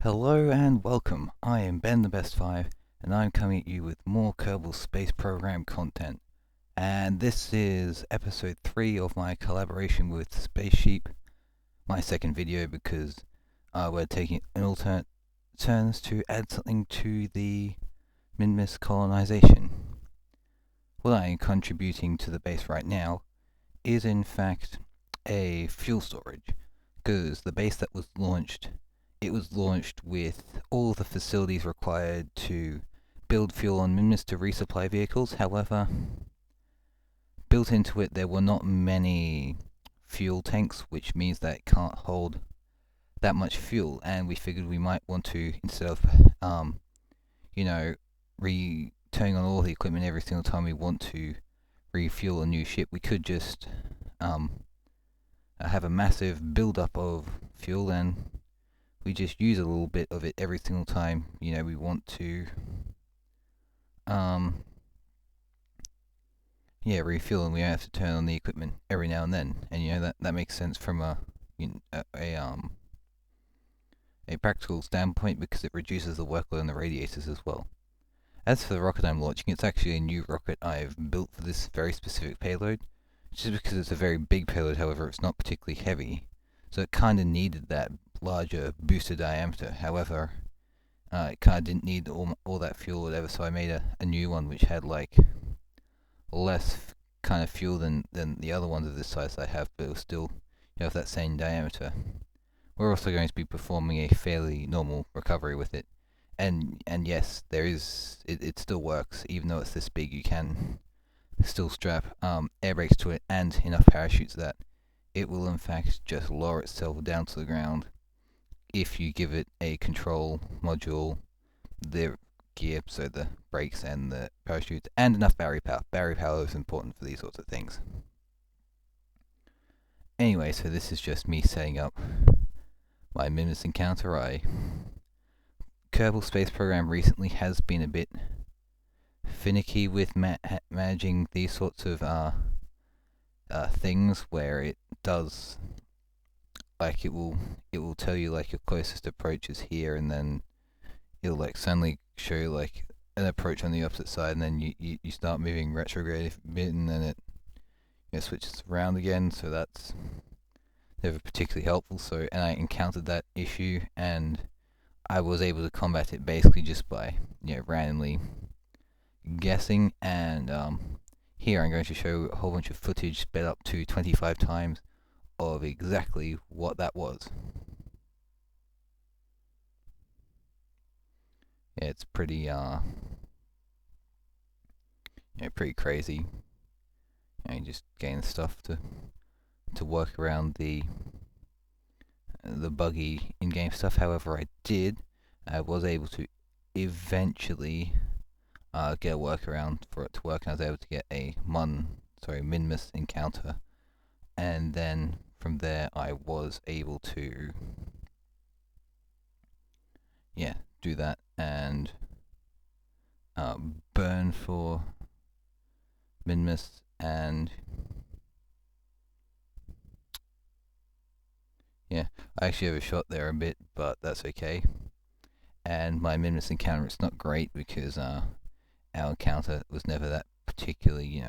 Hello and welcome. I am Ben the Best 5 and I'm coming at you with more Kerbal Space Program content. And this is episode 3 of my collaboration with Space Sheep, my second video because we're taking an alternate turns to add something to the Minmus colonization. What I am contributing to the base right now is in fact a fuel storage, because the base that was launched, it was launched with all the facilities required to build fuel on Minmus to resupply vehicles. However, built into it there were not many fuel tanks, which means that it can't hold that much fuel, and we figured we might want to, instead of turning on all the equipment every single time we want to refuel a new ship, we could just have a massive build-up of fuel, and we just use a little bit of it every single time we want to refuel, and we have to turn on the equipment every now and then. And that makes sense from a practical standpoint, because it reduces the workload on the radiators as well. As for the rocket I'm launching, it's actually a new rocket I've built for this very specific payload, just because it's a very big payload. However, it's not particularly heavy, so it kind of needed that larger booster diameter. However, it kind of didn't need all that fuel or whatever, so I made a new one which had like less kind of fuel than the other ones of this size I have, but it was still of that same diameter. We're also going to be performing a fairly normal recovery with it, and yes, it still works. Even though it's this big, you can still strap air brakes to it and enough parachutes that it will in fact just lower itself down to the ground if you give it a control module, the gear, so the brakes and the parachutes, and enough battery power. Battery power is important for these sorts of things. Anyway, so this is just me setting up my Minmus encounter. Kerbal Space Program recently has been a bit finicky with managing these sorts of things, where it does like it will tell you like your closest approach is here, and then it'll like suddenly show you like an approach on the opposite side, and then you start moving retrograde a bit, and then it switches around again. So that's never particularly helpful. So, and I encountered that issue, and I was able to combat it basically just by randomly guessing. And here I'm going to show a whole bunch of footage sped up to 25 times of exactly what that was. Yeah, it's pretty pretty crazy. Just getting stuff to work around the buggy in-game stuff. However, I was able to eventually get a workaround for it to work, and I was able to get a Minmus encounter, and then from there I was able to do that and burn for Minmus, and I actually overshot there a bit, but that's okay. And my Minmus encounter, it's not great because our encounter was never that particularly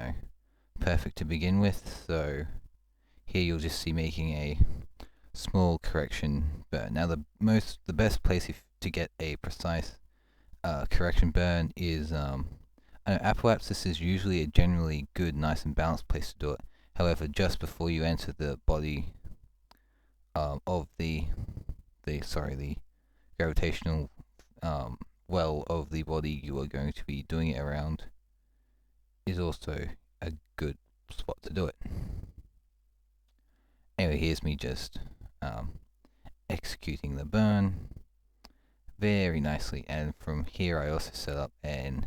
perfect to begin with. So here you'll just see making a small correction burn. Now the best place to get a precise correction burn is apoapsis is usually a generally good, nice and balanced place to do it. However, just before you enter the body of the gravitational well of the body you are going to be doing it around is also a good spot to do it. Anyway, here's me just executing the burn very nicely, and from here I also set up a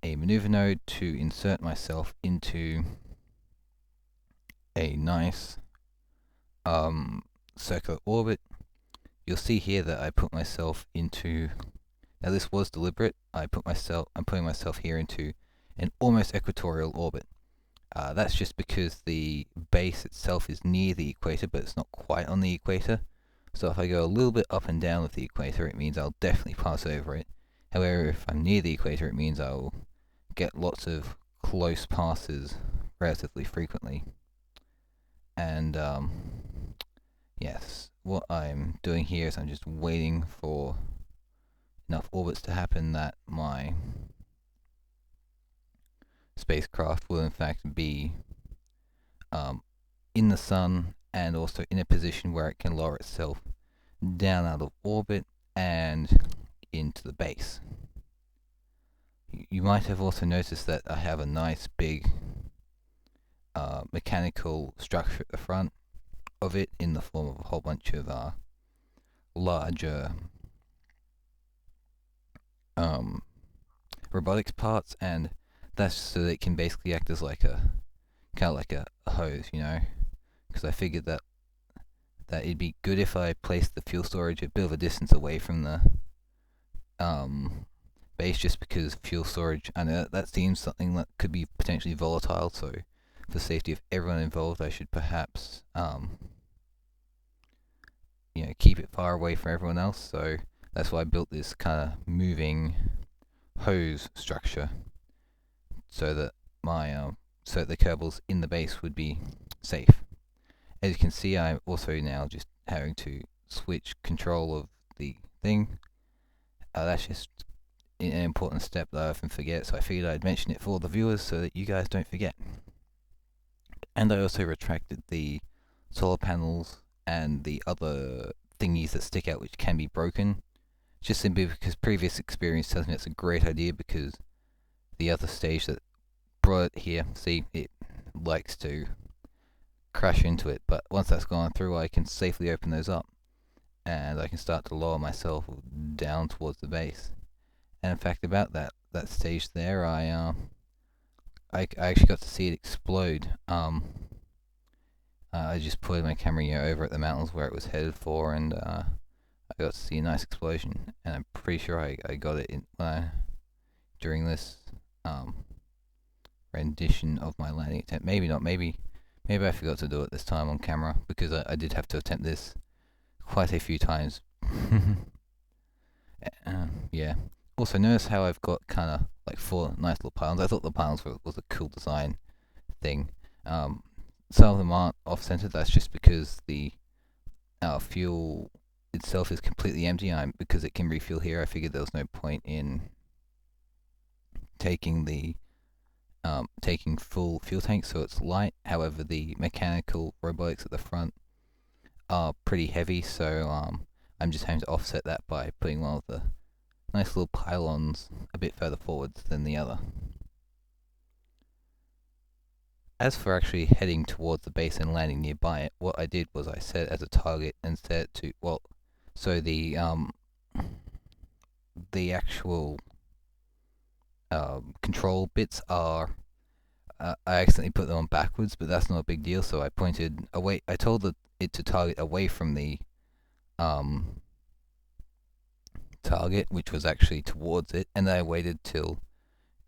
maneuver node to insert myself into a nice circular orbit. You'll see here that I put myself into, now this was deliberate, I'm putting myself here into an almost equatorial orbit. That's just because the base itself is near the equator, but it's not quite on the equator. So if I go a little bit up and down with the equator, it means I'll definitely pass over it. However, if I'm near the equator, it means I'll get lots of close passes relatively frequently. And yes, what I'm doing here is I'm just waiting for enough orbits to happen that my spacecraft will in fact be in the sun and also in a position where it can lower itself down out of orbit and into the base. You might have also noticed that I have a nice big mechanical structure at the front of it in the form of a whole bunch of larger robotics parts, and that's so that it can basically act as like a kind of like a hose, you know, because I figured that it'd be good if I placed the fuel storage a bit of a distance away from the base, just because fuel storage, I know that seems something that could be potentially volatile, so for the safety of everyone involved, I should perhaps keep it far away from everyone else. So that's why I built this kind of moving hose structure, so that my so that the cables in the base would be safe. As you can see, I'm also now just having to switch control of the thing. That's just an important step that I often forget, so I figured I'd mention it for all the viewers so that you guys don't forget. And I also retracted the solar panels and the other thingies that stick out which can be broken, just simply because previous experience tells me it's a great idea, because the other stage that brought it here, see, it likes to crash into it, but once that's gone through, I can safely open those up and I can start to lower myself down towards the base. And in fact, about that stage there, I actually got to see it explode. I just pointed my camera over at the mountains where it was headed for, and I got to see a nice explosion. And I'm pretty sure I got it in during this rendition of my landing attempt. Maybe not. Maybe I forgot to do it this time on camera, because I did have to attempt this quite a few times. Yeah. Also, notice how I've got kind of like 4 nice little pylons. I thought the pylons was a cool design thing. Some of them aren't off-centered. That's just because the fuel itself is completely empty. Because it can refuel here, I figured there was no point in taking full fuel tanks, so it's light. However, the mechanical robotics at the front are pretty heavy, so I'm just having to offset that by putting one of the nice little pylons a bit further forwards than the other. As for actually heading towards the base and landing nearby it, what I did was I set it as a target and set it to, well, so the actual control bits are, I accidentally put them on backwards, but that's not a big deal, so I pointed away. I told it to target away from the target, which was actually towards it, and then I waited till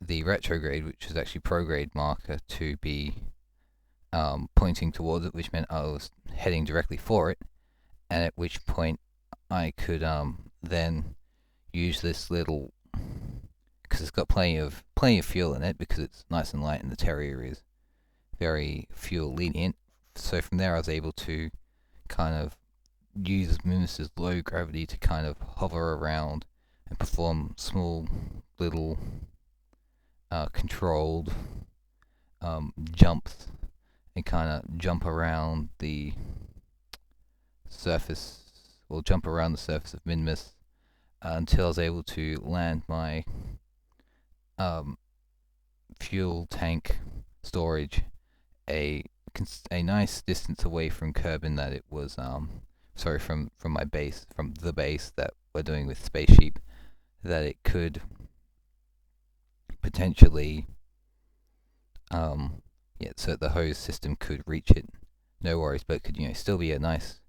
the retrograde, which was actually prograde marker, to be pointing towards it, which meant I was heading directly for it, and at which point I could then use this little, because it's got plenty of fuel in it, because it's nice and light and the Terrier is very fuel lenient. So from there I was able to kind of use Minmus's low gravity to kind of hover around and perform small little controlled jumps, and kind of jump around the surface, or jump around the surface of Minmus until I was able to land my fuel tank storage a nice distance away from Kerbin, that it was from my base, from the base that we're doing with Space Sheep, that it could potentially so the hose system could reach it, no worries, but could still be a nice,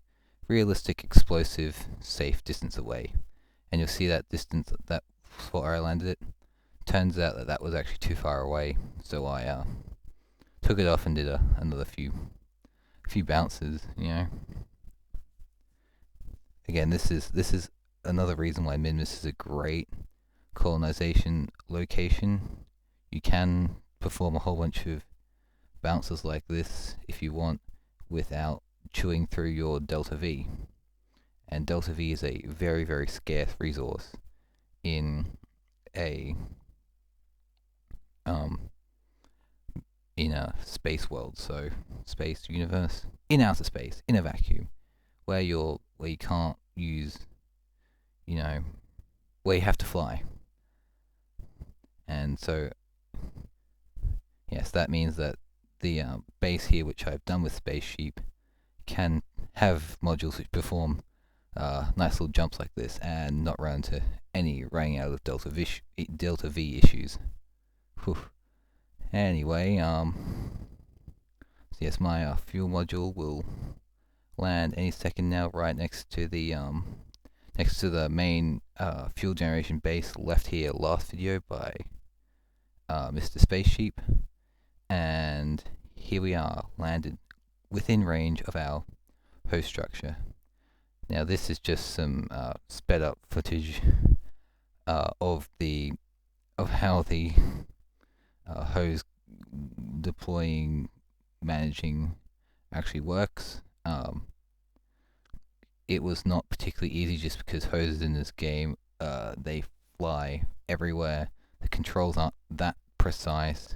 realistic, explosive, safe distance away. And you'll see that distance, that spot where I landed it, turns out that was actually too far away, so I took it off and did another few bounces, again, this is another reason why Minmus is a great colonization location. You can perform a whole bunch of bounces like this if you want without chewing through your delta V. And delta V is a very, very scarce resource in a in a space world, so space universe, in outer space, in a vacuum, where you can't use, where you have to fly. And so, yes, that means that the base here, which I've done with Space Sheep, can have modules which perform nice little jumps like this and not run into any running out of delta V issues. Whew. Anyway, so yes, my fuel module will land any second now, right next to the main fuel generation base left here last video by Mr. Space Sheep, and here we are, landed within range of our host structure. Now this is just some sped up footage of how the hose deploying, managing actually works. It was not particularly easy just because hoses in this game, they fly everywhere. The controls aren't that precise,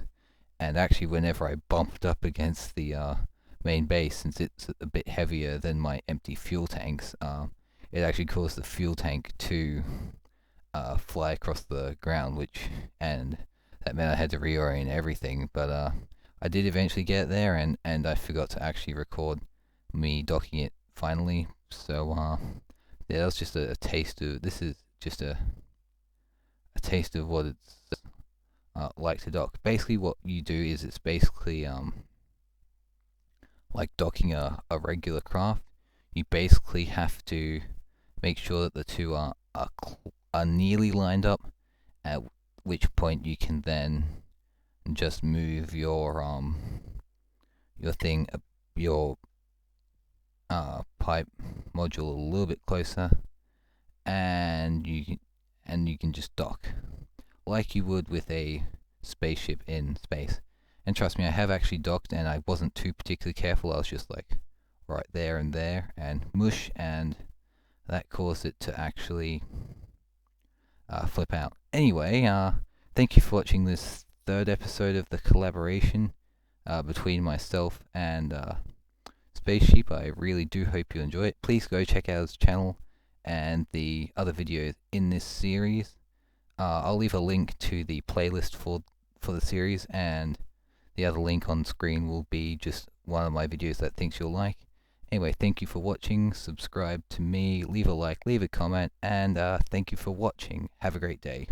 and actually whenever I bumped up against the main base, since it's a bit heavier than my empty fuel tanks, it actually caused the fuel tank to fly across the ground, and that meant I had to reorient everything. But I did eventually get there, and I forgot to actually record me docking it finally. So yeah, that was just a taste of. This is just a taste of what it's like to dock. Basically, what you do is it's basically like docking a regular craft. You basically have to make sure that the two are nearly lined up, at which point you can then just move your pipe module a little bit closer, and you can just dock like you would with a spaceship in space. And trust me, I have actually docked, and I wasn't too particularly careful. I was just like right there and there, and mush, and that caused it to actually flip out. Anyway, thank you for watching this third episode of the collaboration between myself and Space Sheep. I really do hope you enjoy it. Please go check out his channel and the other videos in this series. I'll leave a link to the playlist for the series, and the other link on screen will be just one of my videos that I think you'll like. Anyway, thank you for watching. Subscribe to me, leave a like, leave a comment, and thank you for watching. Have a great day.